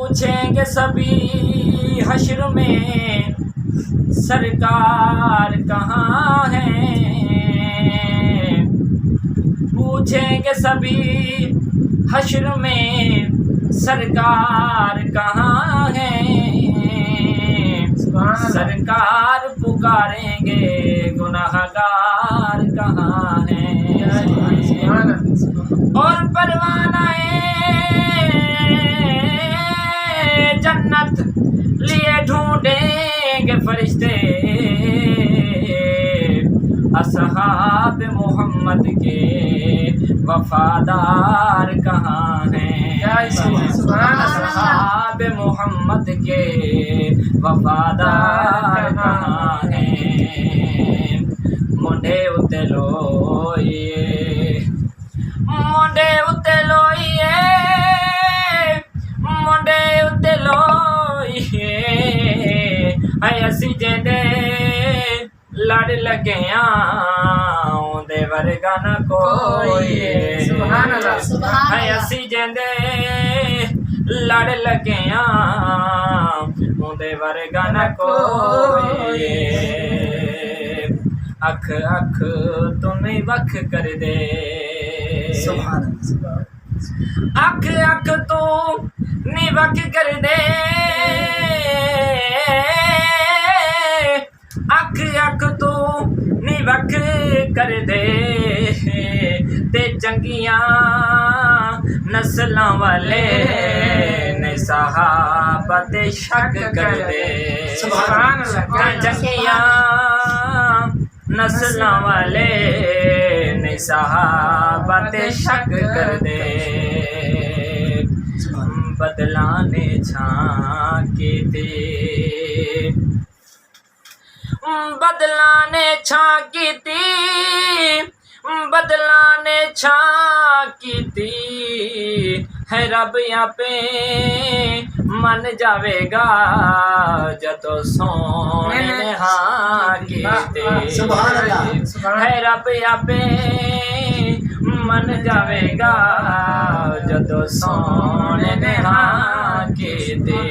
पूछेंगे सभी हश्र में सरकार कहाँ है। पूछेंगे सभी हश्र में सरकार कहाँ है। सरकार पुकारेंगे गुनाहगार कहाँ है। और परवानाए जन्नत लिए ढूंढेंगे फरिश्ते असहाब मोहम्मद के वफादार कहाँ हैं। असहाब मोहम्मद के वफादार कहाँ हैं। मुंडे उते लोइए मुंडे उते लोइए मुंडे उते लोइए असी जेंदे लड़ लगे आंदे वर्गा न कोई। असी जेंदे लड़ लगे आंदे वर्गा न कोई। अख अख तुम्हें वख कर दे अख अख तू निवक कर दे। अख अख तू निवक कर दे ते चंगियां नस्लां वाले ने सहाबा ते शक कर दे। चंगियां नस्लां वाले ने सहाबा ते शक कर दे। बदलाने झांके थे बदलाने झांकी थी बदलाने झांकी थी है रब यहाँ पे मन जावेगा जतो सोने ने हाँ की थी। है रब यहाँ पे मन जावेगा जतो सोने ने हाँ की थी।